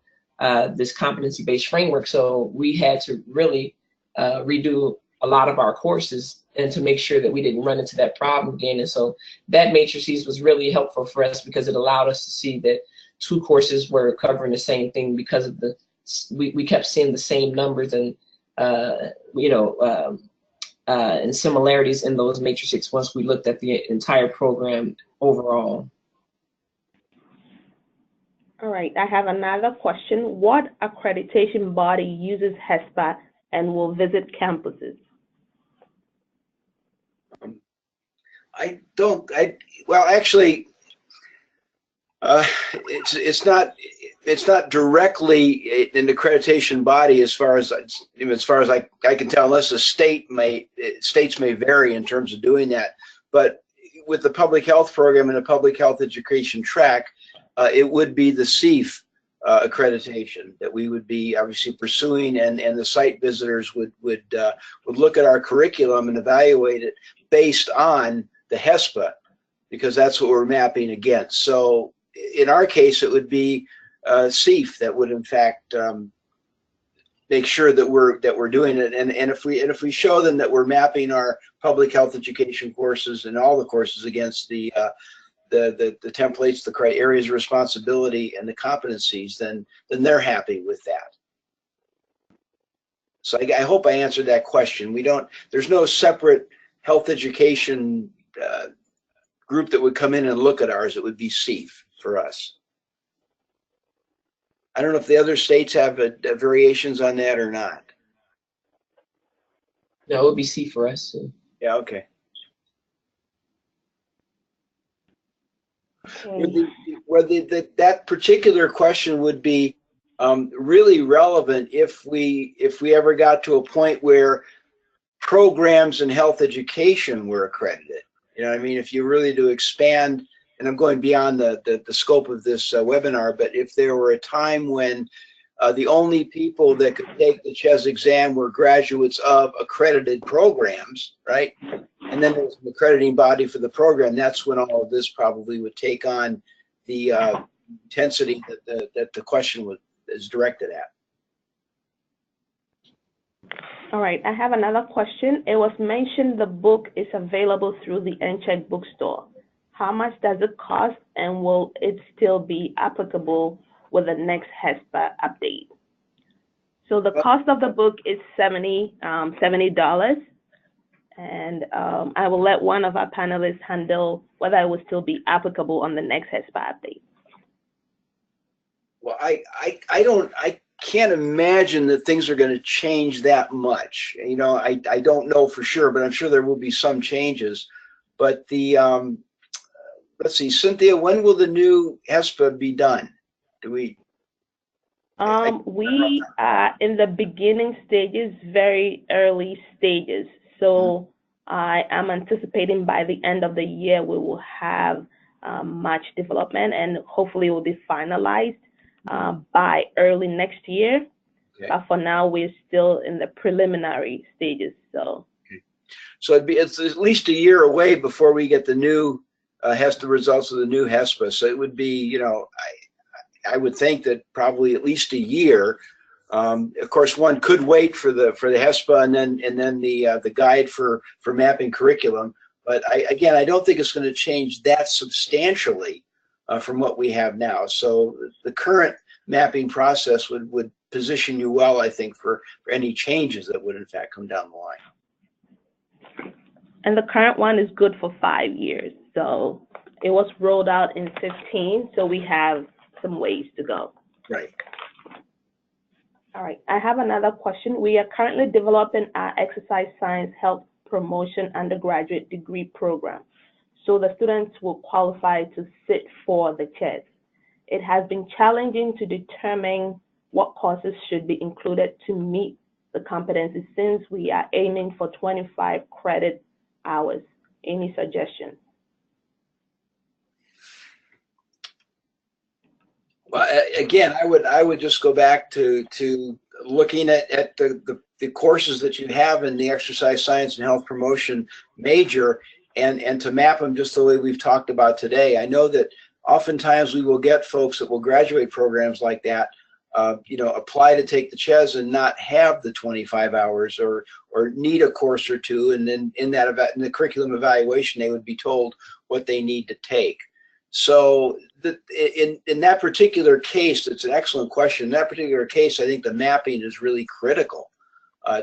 this competency-based framework. So we had to really redo a lot of our courses, and to make sure that we didn't run into that problem again. And so that matrices was really helpful for us, because it allowed us to see that 2 courses were covering the same thing, because of we kept seeing the same numbers and you know, and similarities in those matrices once we looked at the entire program overall. All right, I have another question. What accreditation body uses HESPA and will visit campuses? I don't. Well, actually, it's not directly an accreditation body as far as I can tell, unless the states may vary in terms of doing that. But with the public health program and the public health education track, it would be the CEF accreditation that we would be obviously pursuing, and the site visitors would look at our curriculum and evaluate it based on the HESPA, because that's what we're mapping against. So in our case, it would be CEF that would in fact make sure that we're doing it, and if we show them that we're mapping our public health education courses and all the courses against the templates, the areas of responsibility, and the competencies, then they're happy with that. So I hope I answered that question. There's no separate health education group that would come in and look at ours. It would be CEF for us. I don't know if the other states have variations on that or not. No, it would be C for us too. Yeah, okay. That particular question would be really relevant if we ever got to a point where programs in health education were accredited. You know what I mean? If you really do expand, and I'm going beyond the scope of this webinar, but if there were a time when the only people that could take the CHES exam were graduates of accredited programs, right? And then there's an accrediting body for the program, that's when all of this probably would take on the intensity that the question is directed at. All right, I have another question. It was mentioned the book is available through the NCHEC bookstore. How much does it cost, and will it still be applicable with the next HESPA update? So the cost of the book is $70, and I will let one of our panelists handle whether it will still be applicable on the next HESPA update. Well, I can't imagine that things are going to change that much. You know, I don't know for sure, but I'm sure there will be some changes. But the let's see, Cynthia, when will the new HESPA be done? Do we? We are in the beginning stages, very early stages. So I am anticipating by the end of the year we will have much development, and hopefully it will be finalized by early next year. Okay. But for now, we're still in the preliminary stages. So. Okay. So it's at least a year away before we get the new HESPA results of the new HESPA. So it would be, you know, I would think that probably at least a year. Of course, one could wait for the HESPA and then the guide for mapping curriculum. But again, I don't think it's going to change that substantially from what we have now. So the current mapping process would position you well, I think, for any changes that would in fact come down the line. And the current one is good for 5 years. So it was rolled out in 2015, so we have some ways to go. Right. All right, I have another question. We are currently developing our exercise science health promotion undergraduate degree program, so the students will qualify to sit for the CHES. It has been challenging to determine what courses should be included to meet the competencies, since we are aiming for 25 credit hours. Any suggestions? Well, again, I would just go back to looking at the courses that you have in the exercise science and health promotion major, and to map them just the way we've talked about today. I know that oftentimes we will get folks that will graduate programs like that, you know, apply to take the CHES and not have the 25 hours or need a course or two, and then in the curriculum evaluation they would be told what they need to take. So in that particular case, it's an excellent question. In that particular case, I think the mapping is really critical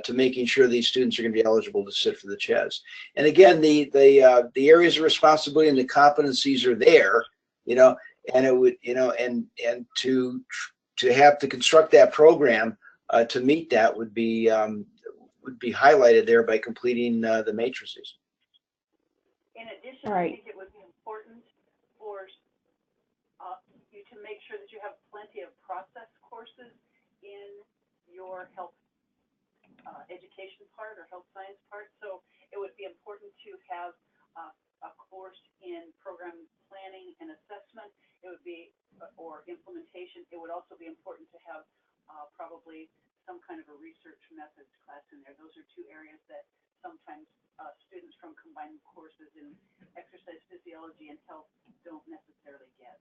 to making sure these students are going to be eligible to sit for the CHES. And again, the areas of responsibility and the competencies are there, you know, and it would, you know, and to have to construct that program to meet that would be highlighted there by completing the matrices. In addition, Right. I think it would be important for you to make sure that you have plenty of process courses in your health education part or health science part. So it would be important to have a course in program planning and assessment. It would be, or implementation. It would also be important to have probably some kind of a research methods class in there. Those are two areas that sometimes students from combined courses in exercise physiology and health don't necessarily get.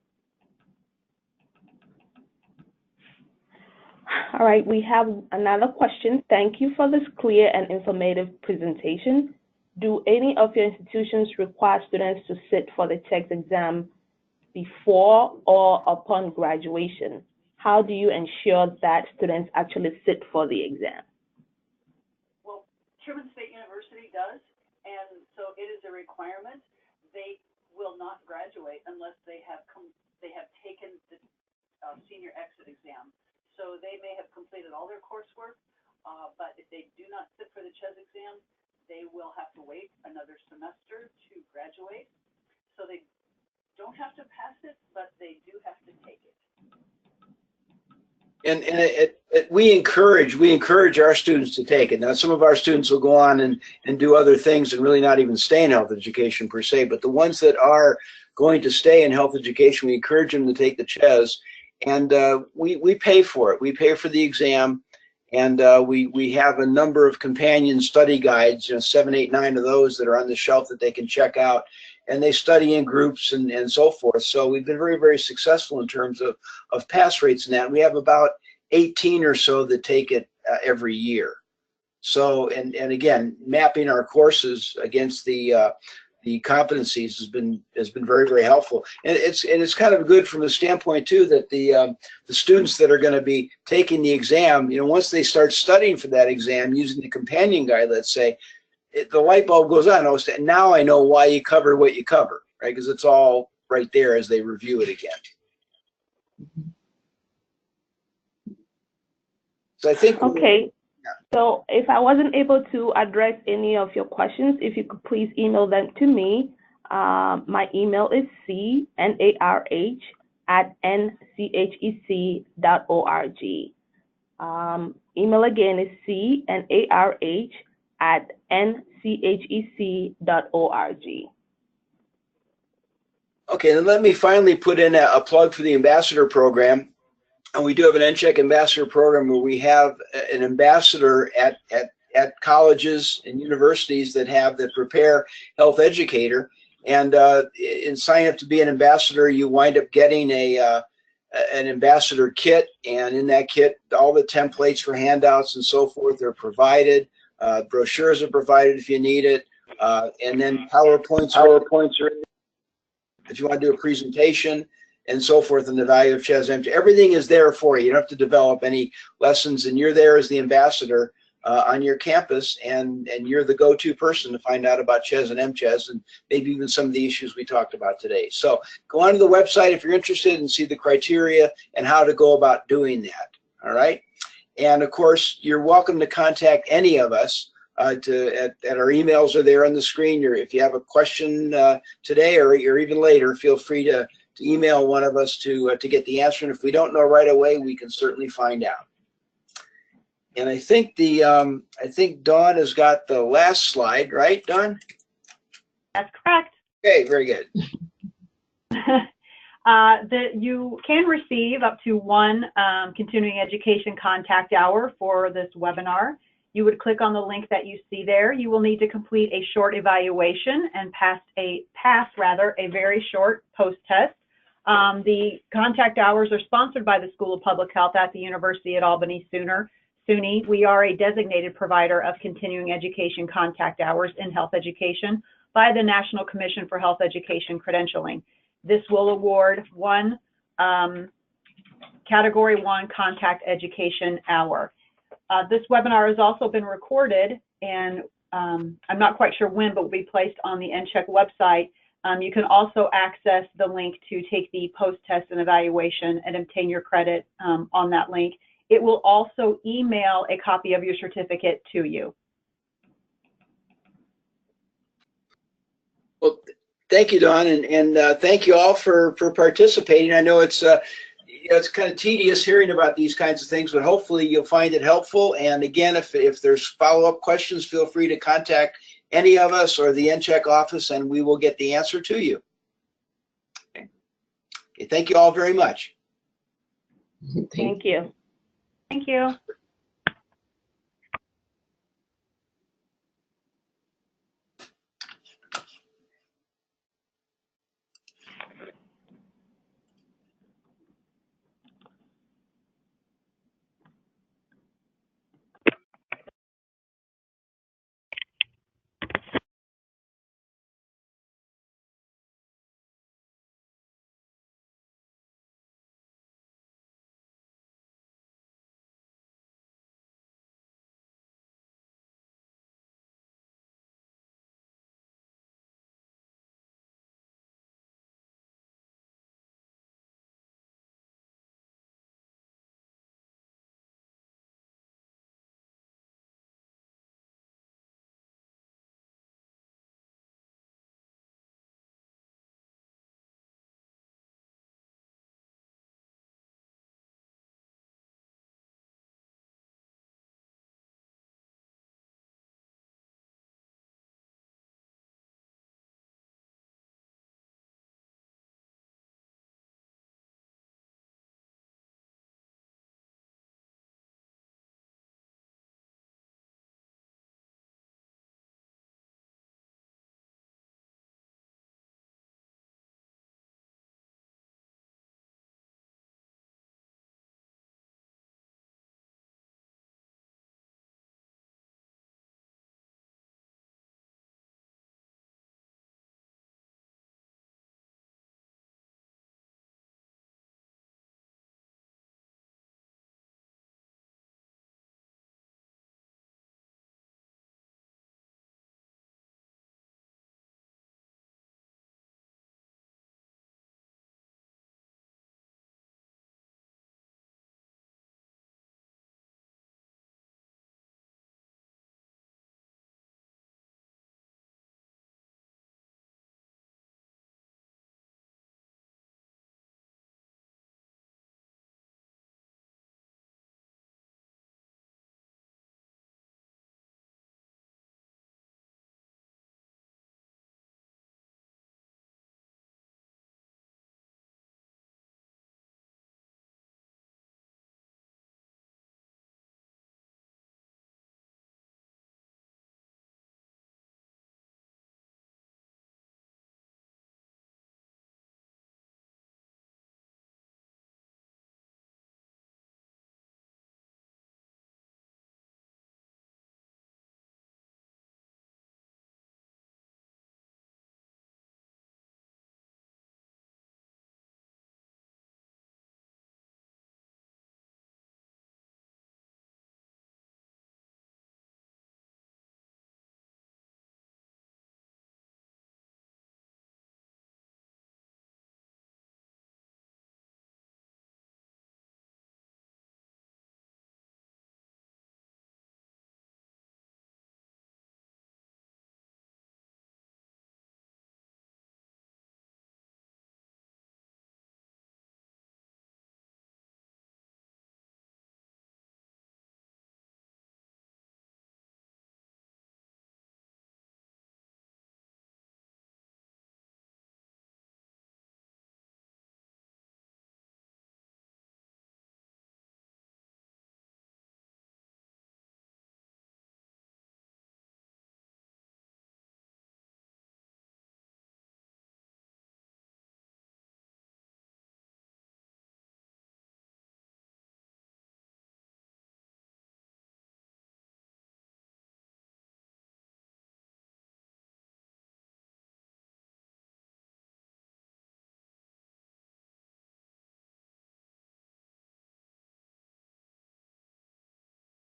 All right, we have another question. Thank you for this clear and informative presentation. Do any of your institutions require students to sit for the TEKS exam before or upon graduation? How do you ensure that students actually sit for the exam? Well, Truman State University does, and so it is a requirement. They will not graduate unless they have taken the senior exit exam. So they may have completed all their coursework, but if they do not sit for the CHES exam, they will have to wait another semester to graduate. So they don't have to pass it, but they do have to take it. And we encourage our students to take it. Now, some of our students will go on and do other things and really not even stay in health education per se, but the ones that are going to stay in health education, we encourage them to take the CHES, and we pay for it. We pay for the exam, and we have a number of companion study guides, 7, 8, 9 of those that are on the shelf that they can check out, and they study in groups and so forth. So we've been very, very successful in terms of pass rates in that. We have about 18 or so that take it every year. So, and again, mapping our courses against the competencies has been very, very helpful. And it's kind of good from the standpoint too that the students that are going to be taking the exam, once they start studying for that exam using the companion guide, let's say, the light bulb goes on. And now I know why you cover what you cover, right? Because it's all right there as they review it again. So I think. Okay. So if I wasn't able to address any of your questions, if you could please email them to me. My email is cnarh@nchec.org. Email again is cnarh@nchec.org. Okay, then let me finally put in a plug for the ambassador program. And we do have an NCHEC ambassador program where we have an ambassador at colleges and universities that prepare health educator. And in signing up to be an ambassador, you wind up getting an ambassador kit, and in that kit, all the templates for handouts and so forth are provided. Brochures are provided if you need it, and then PowerPoints are if you want to do a presentation and so forth, and the value of CHES. Everything is there for you. You don't have to develop any lessons, and you're there as the ambassador on your campus, and you're the go-to person to find out about CHES and MCHES, and maybe even some of the issues we talked about today. So go onto the website if you're interested and see the criteria and how to go about doing that. All right. And of course, you're welcome to contact any of us. At our emails are there on the screen. If you have a question today or even later, feel free to email one of us to get the answer. And if we don't know right away, we can certainly find out. And I think Dawn has got the last slide, right, Dawn? That's correct. Okay, very good. You can receive up to one continuing education contact hour for this webinar. You would click on the link that you see there. You will need to complete a short evaluation and pass a very short post-test. The contact hours are sponsored by the School of Public Health at the University at Albany SUNY. We are a designated provider of continuing education contact hours in health education by the National Commission for Health Education Credentialing. This will award one Category 1 contact education hour. This webinar has also been recorded, and I'm not quite sure when, but will be placed on the NCHEC website. You can also access the link to take the post-test and evaluation and obtain your credit on that link. It will also email a copy of your certificate to you. Well, thank you, Dawn, and thank you all for participating. I know it's it's kind of tedious hearing about these kinds of things, but hopefully you'll find it helpful. And again, if there's follow-up questions, feel free to contact any of us or the NCHEC office, and we will get the answer to you. Okay, thank you all very much. Thank you. Thank you.